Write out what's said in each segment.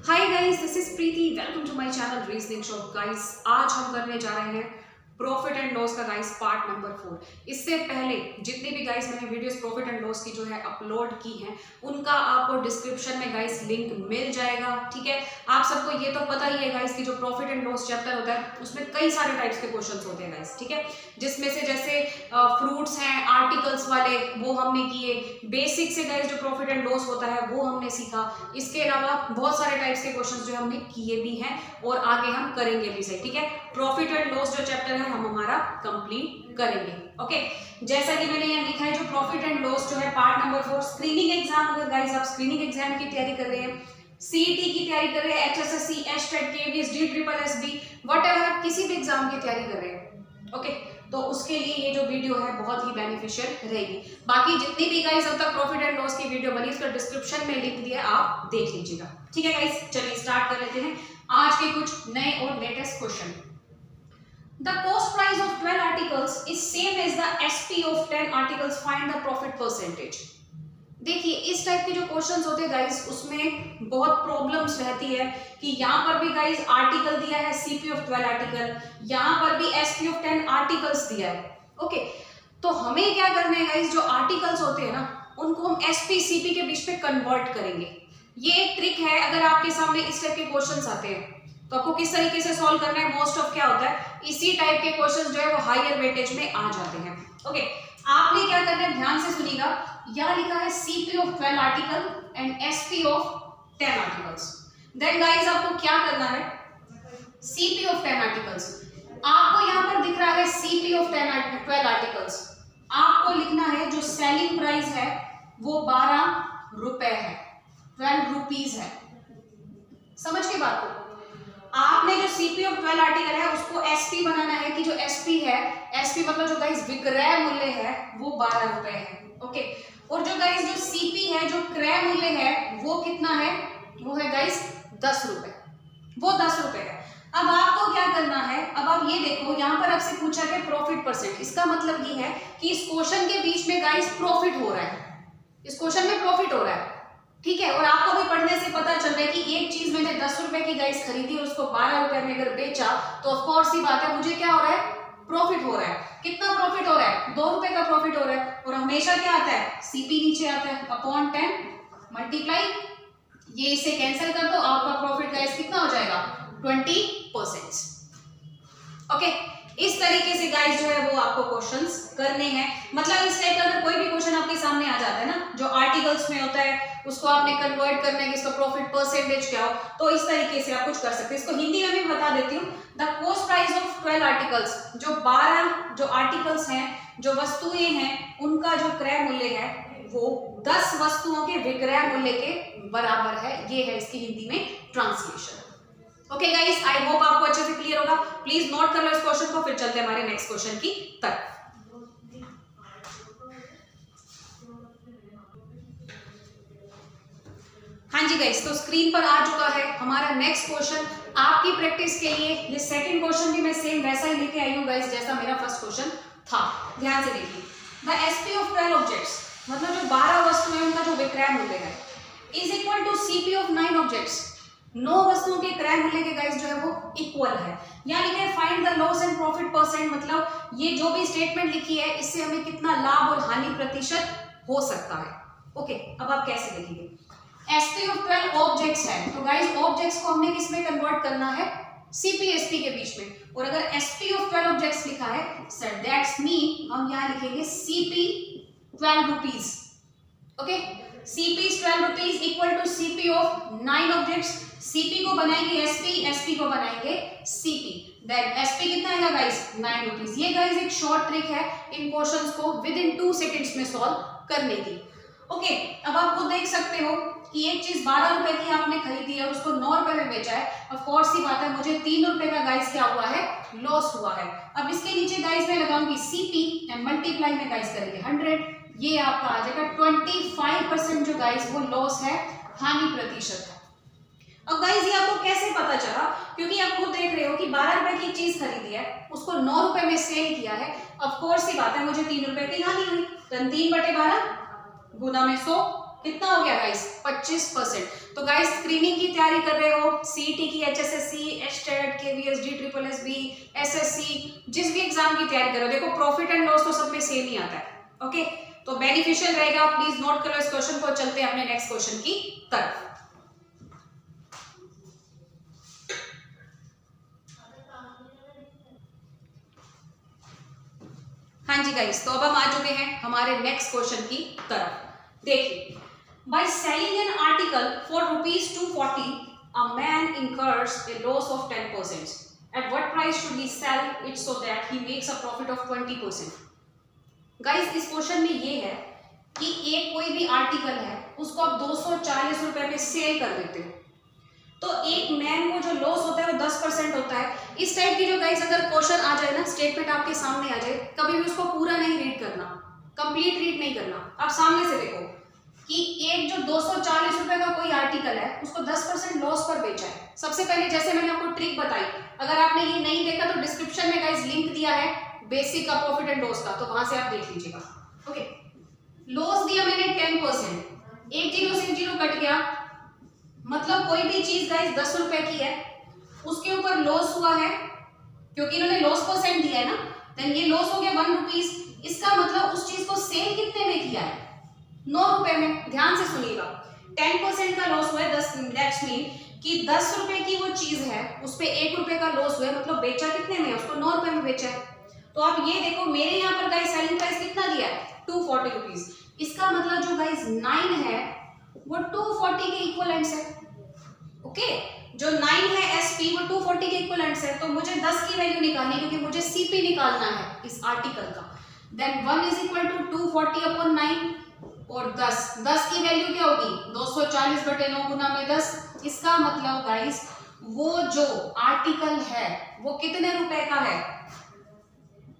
Hi guys, this is Preeti. Welcome to my channel reasoning show. Guys, आज हम करने जा रहे हैं प्रॉफिट एंड लॉस का गाइस पार्ट नंबर 4। इससे पहले जितने भी गाइस मैंने वीडियोस प्रॉफिट एंड लॉस की जो है अपलोड की हैं, उनका आपको डिस्क्रिप्शन में गाइस लिंक मिल जाएगा। ठीक है, आप सबको ये तो पता ही है गाइस कि जो प्रॉफिट एंड लॉस चैप्टर होता है उसमें कई सारे टाइप्स के क्वेश्चंस होते हैं गाइस। ठीक है, जिसमें से जैसे फ्रूट्स हैं, आर्टिकल्स वाले वो हमने किए, बेसिक से गाइस जो प्रॉफिट एंड लॉस होता है वो हमने सीखा। इसके अलावा बहुत सारे टाइप्स के क्वेश्चंस जो हमने किए भी हैं और आगे हम करेंगे भी सही। ठीक है, प्रॉफिट एंड लॉस जो चैप्टर है हम हमारा कंप्लीट करेंगे। ओके, जैसा कि मैंने यहाँ लिखा है जो प्रॉफिट एंड लॉस जो है पार्ट नंबर 4 स्क्रीनिंग एग्जाम। अगर गाइस आप स्क्रीनिंग एग्जाम की तैयारी कर रहे हैं, सीईटी की तैयारी कर रहे हैं, HSSC, HTET, KVS, DSSB, whatever आप किसी भी एग्जाम की तैयारी कर रहे हैं, ओके, तो उसके लिए ये जो वीडियो है बहुत ही बेनिफिशियल रहेगी। बाकी जितनी भी गाइस अब तक प्रॉफिट एंड लॉस की वीडियो बनी उसका डिस्क्रिप्शन में लिंक दिया है, आप देख लीजिएगा। ठीक है गाइस, चलिए स्टार्ट कर लेते हैं आज के कुछ नए और latest question. The cost price of 12 articles is same as the SP of 10 articles. Find the profit percentage. देखिए, इस टाइप के जो क्वेश्चंस होते हैं गाइस उसमें बहुत प्रॉब्लम्स रहती है कि यहाँ पर भी गाइस आर्टिकल दिया है CP of 12 आर्टिकल, यहाँ पर भी SP of 10 आर्टिकल्स दिया है। ओके, तो हमें क्या करना है गाइस, जो आर्टिकल्स होते हैं ना उनको हम SP CP के बीच में कन्वर्ट करेंगे। ये एक ट्रिक है। अगर आपके सामने इस टाइप के क्वेश्चंस आते हैं तो आपको किस तरीके से सॉल्व करना है। मोस्ट ऑफ क्या होता है, इसी टाइप के क्वेश्चंस जो है वो हायर वेटेज में आ जाते हैं। ओके, आपने क्या करना है, ध्यान से सुनिएगा। यहाँ लिखा है CP of 12 article and SP of 10 articles. Then guys आपको क्या करना है, CP of 10 आर्टिकल्स, आपको यहाँ पर दिख रहा है CP of 12 आर्टिकल्स, आपको लिखना है जो सेलिंग प्राइस है वो 12 रुपए है, 12 रुपीज है। समझ के बात को, आपने जो CP of 12 आर्टिकल है उसको SP बनाना है कि जो SP है, SP मतलब जो गाइस विक्रय मूल्य है वो 12 रुपए है। ओके, और जो गाइस जो CP है, जो क्रय मूल्य है वो कितना है, वो है गाइस 10 रुपए, वो 10 रुपए है। अब आपको क्या करना है, अब आप ये देखो यहाँ पर आपसे पूछा है प्रॉफिट परसेंट। इसका मतलब ये है कि इस क्वेश्चन के बीच में गाइस प्रॉफिट हो रहा है, इस क्वेश्चन में प्रॉफिट हो रहा है। ठीक है, और आपको भी पढ़ने से पता चल रहा है कि एक चीज मैंने 10 रुपए की गाइस खरीदी और उसको 12 रुपए में अगर बेचा तो ऑफ कोर्स ही बात है मुझे क्या हो रहा है, प्रॉफिट हो रहा है। कितना प्रॉफिट हो रहा है, 2 रुपए का प्रॉफिट हो रहा है। और हमेशा क्या आता है, CP नीचे आता है, अपॉन 10 मल्टीप्लाई, ये इसे कैंसिल कर दो, आपका प्रॉफिट गाइस कितना हो जाएगा, 20%। ओके, इस तरीके से गाइस जो है वो आपको क्वेश्चंस करने हैं। मतलब इस टाइप का अगर कोई भी क्वेश्चन आपके सामने आ जाता है ना, जो आर्टिकल्स में होता है उसको आपने कन्वर्ट करना है कि इसका प्रॉफिट परसेंटेज क्या हो, तो इस तरीके से आप कुछ कर सकते हैं। इसको हिंदी में भी बता देती हूँ। The cost price of 12 articles, जो 12 जो आर्टिकल्स हैं, जो वस्तुएं हैं, उनका जो क्रय मूल्य है वो 10 वस्तुओं के विक्रय मूल्य के बराबर है। ये है इसकी हिंदी में translation. Okay guys, I hope आपको अच्छे से क्लियर होगा। प्लीज नोट कर लो इस क्वेश्चन को, फिर चलते हैं हमारे नेक्स्ट क्वेश्चन की तरफ। हाँ जी गाइस, तो स्क्रीन पर आ चुका है हमारा नेक्स्ट क्वेश्चन। आपकी प्रैक्टिस के लिए ये सेकंड क्वेश्चन भी मैं सेम वैसा ही लेके आई हूँ गाइस जैसा मेरा फर्स्ट क्वेश्चन था। ध्यान से देखिए, द SP of 12 ऑब्जेक्ट्स, मतलब जो 12 वस्तुएं उनका जो विक्रय मूल्य है, is equal to CP of 9 objects. 9 वस्तुओं के क्रय मूल्य के गाइस जो है वो इक्वल है। यहाँ लिखा है find the loss and profit percent, मतलब ये जो भी स्टेटमेंट लिखी है इससे हमें कितना लाभ और हानि प्रतिशत हो सकता है। ओके, अब आप कैसे देखेंगे, SP of 12 ऑब्जेक्ट्स है तो गाइस ऑब्जेक्ट्स को हमने किस में कन्वर्ट करना है, CP SP के बीच में। और अगर SP of 12 ऑब्जेक्ट्स लिखा है सर, दैट्स मीन हम यहाँ लिखेंगे CP 12 rupees. Okay, CP is 12 rupees equal to CP of 9 objects. CP को बनाएंगे SP, SP को बनाएंगे CP। देन SP कितना आएगा गाइस, 9 रुपीज। ये गाइस एक शॉर्ट ट्रिक है इन क्वेश्चंस को विद इन 2 सेकंड्स में सॉल्व करने की। ओके, अब आप खुद देख सकते हो कि एक चीज 12 रुपए की आपने खरीदी है और उसको 9 रुपए में बेचा है। ऑफ कोर्स ही बात है मुझे 3 रुपए का गाइस क्या हुआ है, लॉस हुआ है। अब इसके नीचे गाइस मैं लगाऊंगी CP एंड मल्टीप्लाई में गाइस करेंगे 100, ये आपका आ जाएगा 25% जो गाइस वो लॉस है, हानि प्रतिशत है। अब गाइस ये आपको कैसे पता चला, क्योंकि आप खुद देख रहे हो कि 12 रुपए की चीज खरीदी है, उसको 9 रुपए में सेल किया है। ऑफ कोर्स ही बात है मुझे 3 रुपए की हानि हुई। 3/12 गुना में 100 कितना हो गया गाइस 25%। तो गाइस स्क्रीनिंग की तैयारी कर रहे हो, सीईटी की, एचएसएससी, एचटेट, केवीएस, जीट्रिपलएसबी, एसएससी, जिस भी एग्जाम की तैयारी करो, देखो प्रॉफिट एंड लॉस तो सब में सेम ही आता है। ओके, तो बेनिफिशियल रहेगा, प्लीज नोट करो इस क्वेश्चन को। चलते हैं अपने नेक्स्ट क्वेश्चन की तरफ। हाँ जी गाइस, तो अब हम आ चुके हैं हमारे नेक्स्ट क्वेश्चन की तरफ। देखिए, by selling an article for ₹240 a man incurs a loss of 10%. At what price should he sell it so that he makes a profit of 20%? Guys इस क्वेश्चन में ये है कि एक कोई भी आर्टिकल है उसको आप 240 रुपए में सेल कर देते हो, तो एक मैन को जो लॉस होता है वो 10% होता है। इस टाइप की जो गाइस अगर क्वेश्चन आ जाए ना, स्टेटमेंट आपके सामने आ जाए, कभी भी उसको पूरा नहीं रीड करना, कंप्लीट रीड नहीं करना, आप सामने से देखो कि एक जो 240 रुपए का कोई आर्टिकल है उसको 10% लॉस पर बेचा है। सबसे पहले जैसे मैंने आपको ट्रिक बताई, अगर आपने ये नहीं देखा तो डिस्क्रिप्शन में गाइस लिंक दिया है बेसिक का प्रॉफिट एंड लॉस का, तो वहां से आप देख लीजिएगा। ओके, लॉस दिया मैंने 10%, एक जीरो से एक जीरो कट गया, मतलब कोई भी चीज गाइस 10 रुपए की है, उसके ऊपर लॉस हुआ है क्योंकि इन्होंने लॉस परसेंट दिया है ना, देन ये लॉस हो गया 1 रुपीज। इसका मतलब उस चीज को सेल कितने में किया है? 9 रुपए में। ध्यान से सुनिएगा, 10% का लॉस हुआ है, 10 दैट्स मीन कि 10 रुपए की वो चीज है, उस पे 1 रुपए का लॉस हुआ है, मतलब बेचा कितने में? उसको 9 रुपए में बेचा है। तो आप ये देखो, मेरे यहाँ पर गाइस सेलिंग प्राइस कितना दिया है? 240 रुपीज। इसका मतलब जो गाइस 9 है वो 240 के इक्विवेलेंट्स है। ओके, जो 9 है एसपी वो 240 के इक्विवेलेंट्स है। तो मुझे 10 की वैल्यू निकालनी है क्योंकि मुझे सीपी निकालना है इस आर्टिकल का। Then 1 is equal to 240 upon 9 और 10 की वैल्यू क्या होगी? 240 बटे 9 गुना में 10। इसका मतलब गाइस वो जो आर्टिकल है वो कितने रुपए का है?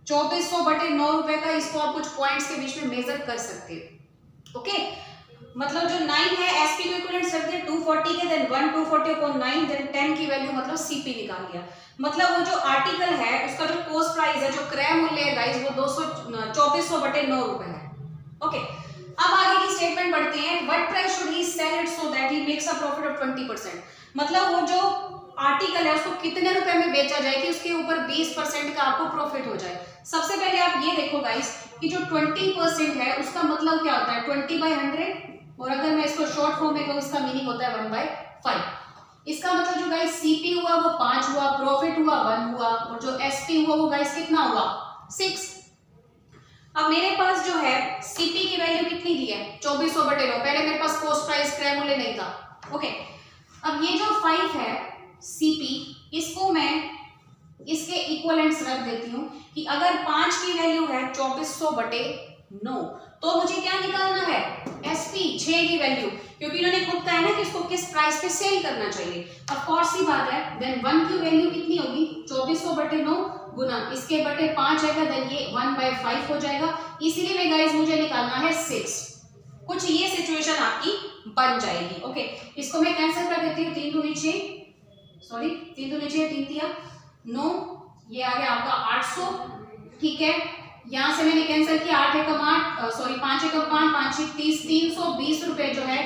2400 बटे 9 रुपए का। इसको आप कुछ पॉइंट्स के बीच में मेजर कर सकते हो। ओके, मतलब जो 9 है एसपी को इक्विवेलेंट रख दिया 240 के, देन 1 240 अपॉन 9, देन 10 की वैल्यू मतलब सीपी निकाल लिया। मतलब वो जो आर्टिकल है उसका जो कॉस्ट प्राइस है, जो क्रय मूल्य है गाइस, वो 2400 बटे 9 रुपए है। ओके, अब आगे की स्टेटमेंट पढ़ते हैं। What price should he sell it so that he makes a profit of 20%। मतलब वो जो आर्टिकल है उसको कितने रुपए में बेचा जाए कि उसके ऊपर 20% का आपको प्रॉफिट हो जाए। सबसे पहले आप ये देखो गाइस कि जो 20% है उसका मतलब क्या होता है? 20/100, और अगर मैं इसको शॉर्ट फॉर्म में कहूँ इसका मीनिंग होता है 1/5। इसका मतलब जो गाइस सीपी हुआ वो 5 हुआ, प्रॉफिट हुआ 1 हुआ, और जो एसपी हुआ वो गाइस कितना हुआ? 6। अब मेरे पास जो है सीपी की वैल्यू कितनी दी है? 2400 बटे 9। पहले मेरे पास कॉस्ट प्राइस क्रय मूल्य नहीं था। ओके, अब ये जो 5 है सीपी, इसको मैं इसके इक्विवेलेंट्स रख देती हूँ कि अगर 5 की वैल्यू है 2400 बटे 9, तो मुझे क्या निकालना है? एसपी 6 की वैल्यू, क्योंकि इन्होंने खुद कहा है ना कि इसको किस प्राइस पे सेल करना चाहिए। ऑफ कोर्स सी बात है। देन 1 की वैल्यू कितनी होगी? 2400 बटे 9 गुना इसके बटे 5 आएगा, देन ये 1/5 हो जाएगा। इसीलिए में गाइस मुझे निकालना है 6। कुछ ये सिचुएशन आपकी बन जाएगी। ओके, इसको मैं कैंसिल कर देती हूँ। 3 दूनी 6, सॉरी 3 दूनी 6, 3 दिया 9, ये आ गया आपका 800। ठीक है, यहां से मैंने कैंसिल किया, 8 एकम 8, सॉरी 5 एकम 5, 5 6 30, 320 रुपए जो है,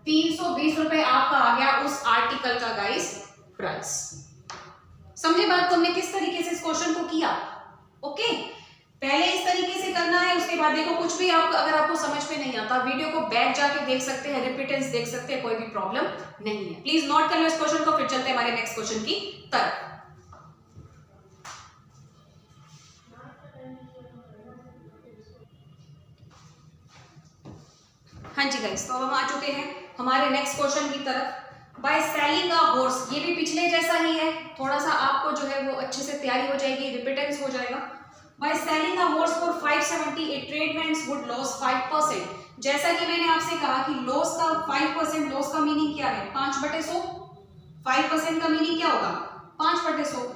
320 रुपए आपका आ गया उस आर्टिकल का गाइस प्राइस। समझे बात को? हमने किस तरीके से इस क्वेश्चन को किया। ओके, पहले इस तरीके से करना है, उसके बाद देखो कुछ भी आप अगर आपको समझ में नहीं आता, वीडियो को बैक जाके देख सकते हैं, रिपीटेंस देख सकते हैं, कोई भी प्रॉब्लम नहीं है। प्लीज नोट कर लो इस क्वेश्चन को, फिर चलते हैं हमारे नेक्स्ट क्वेश्चन की तरफ। हाँ जी गाइस, तो अब हम आ चुके हैं हमारे नेक्स्ट क्वेश्चन की तरफ। बाय सेलिंग अ हॉर्स, ये भी पिछले जैसा ही है, थोड़ा सा आपको जो है वो अच्छे से तैयारी हो जाएगी, रिपीटेंस हो जाएगा। By selling a horse for 570 A tradesman would loss 5%। जैसा कि मैंने आपसे कहा कि लॉस का 5% लॉस का मीनिंग क्या है? 5/100। 5% का मीनिंग क्या होगा? 5/100।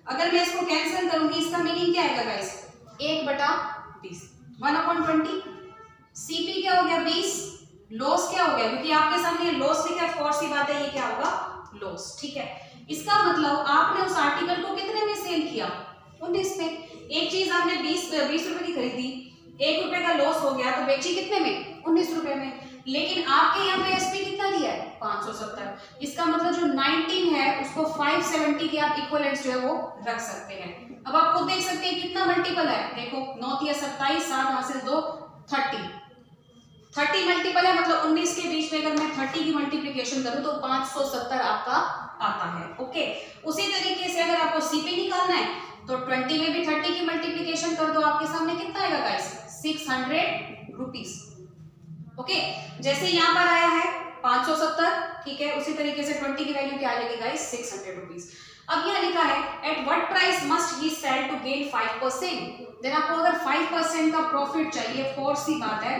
अगर मैं इसको कैंसिल करूंगी, इसका मीनिंग क्या आएगा गाइस? 1/20, 1/20। सीपी क्या हो गया? 20। लॉस क्या हो गया? क्योंकि आपके सामने लॉस लिखा है, फॉर सी बात है, ये क्या होगा? लॉस। ठीक है, इसका मतलब आपने उस आर्टिकल को कितने में सेल किया? 19 में। एक चीज आपने 20 रुपए की खरीदी, 1 रुपए का लॉस हो गया, तो बेची कितने में? 19 रुपए में। लेकिन आपके यहाँ पे एसपी कितना दिया है 570। इसका मतलब जो 19 है उसको 570 के आप इक्विवेलेंट्स जो है वो रख सकते हैं। अब आप खुद देख सकते हैं कितना मल्टीपल है, देखो 9 या 27, 7 हासिल 2 30 मल्टीपल है, मतलब 19 के बीच में अगर मैं 30 की मल्टीप्लिकेशन करूं तो 570 आपका आता है। ओके, उसी तरीके से अगर आपको सीपी निकालना है तो 20 में भी 30 की मल्टीप्लिकेशन कर दो, आपके सामने कितना आएगा गाइस 600 रुपीस। ओके, जैसे यहाँ पर आया है 570, ठीक है, उसी तरीके से 20 की वैल्यू क्या आएगी गाइस 600 रुपीस। अब यहाँ लिखा है at what price must he sell to gain 5%। Then आपको अगर 5% का प्रॉफिट चाहिए, फोर्स सी बात है,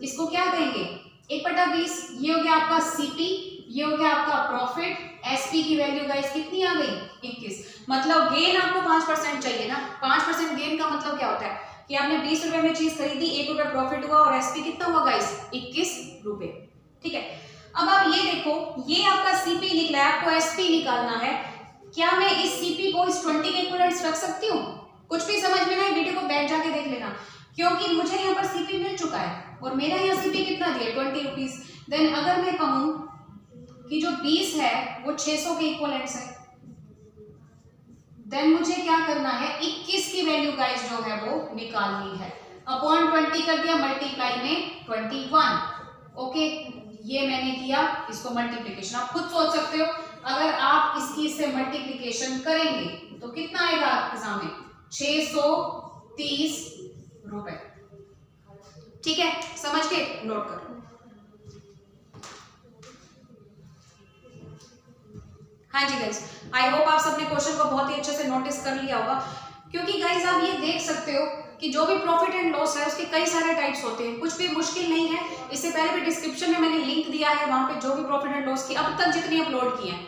इसको क्या कहेंगे 1/20। ये हो गया आपका सीपी, ये हो गया आपका प्रॉफिट। एसपी की वैल्यू गाइस कितनी आ गई 21। मतलब गेन आपको 5% चाहिए ना, 5% गेन का मतलब क्या होता है कि आपने 20 रुपए में चीज खरीदी, 1 रुपए प्रॉफिट हुआ और एसपी कितना हुआ गाइस 21 रुपए। ठीक है, अब आप ये देखो, ये आपका सीपी निकला है, आपको एसपी निकालना है। क्या मैं इस सीपी को इस 20 के इक्विवेलेंट्स रख सकती हूँ? कुछ भी समझ में ना, वीडियो को बैठ जाके देख लेना, क्योंकि मुझे यहाँ पर सीपी मिल चुका है और मेरा यहाँ सीपी कितना दिया 20 रुपीज। देन अगर मैं कहूँ कि जो 20 है वो 600 के इक्विवेलेंट्स है, देन मुझे क्या करना है 21 की वैल्यू गाइस जो है वो निकालनी है। अपॉन 20 कर दिया, मल्टीप्लाई में 21। ओके, ये मैंने किया, इसको मल्टीप्लिकेशन आप खुद सोच सकते हो, अगर आप इसकी इससे मल्टीप्लिकेशन करेंगे तो कितना आएगा आपके सामने 630 रुपए। ठीक है, समझ के नोट करो। हाँ जी गाइस, आई होप आप सबने क्वेश्चन को बहुत ही अच्छे से नोटिस कर लिया होगा, क्योंकि गाइस आप ये देख सकते हो कि जो भी प्रॉफिट एंड लॉस है उसके कई सारे टाइप्स होते हैं, कुछ भी मुश्किल नहीं है। इससे पहले भी डिस्क्रिप्शन में मैंने लिंक दिया है, वहां पे जो भी प्रॉफिट एंड लॉस की अब तक जितनी अपलोड की है,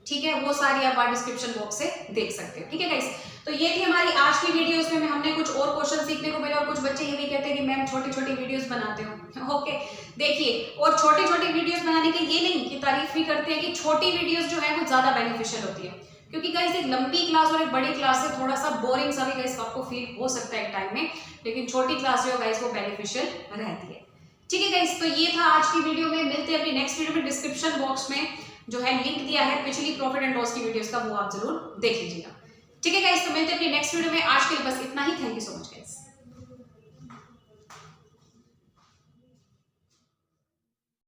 ठीक है, वो सारी आप डिस्क्रिप्शन बॉक्स से देख सकते हो। ठीक है गाइस, तो ये थी हमारी आज की वीडियो। इसमें हमने कुछ और क्वेश्चन सीखने को मिले और कुछ बच्चे ये भी कहते हैं कि मैम छोटी छोटी वीडियोस बनाते हो। ओके, देखिए, और छोटी छोटी वीडियोस बनाने के ये नहीं कि तारीफ भी करते हैं कि छोटी वीडियोस जो है वो ज्यादा बेनिफिशियल होती है, क्योंकि गाइस एक लंबी क्लास और एक बड़ी क्लास से थोड़ा सा बोरिंग सा भी गाइस आपको फील हो सकता है एक टाइम में, लेकिन छोटी क्लास जो है गाइस वो बेनिफिशियल रहती है। ठीक है गाइस, तो ये था आज की वीडियो में। मिलते हैं अपनी नेक्स्ट वीडियो में। डिस्क्रिप्शन बॉक्स में जो है लिंक दिया है पिछली प्रॉफिट एंड लॉस की वीडियोस का, वो आप जरूर देख लीजिएगा। ठीक है गाइस, तो मिलते हैं अपनी नेक्स्ट वीडियो में। आज के लिए बस इतना ही। Thank you so much guys.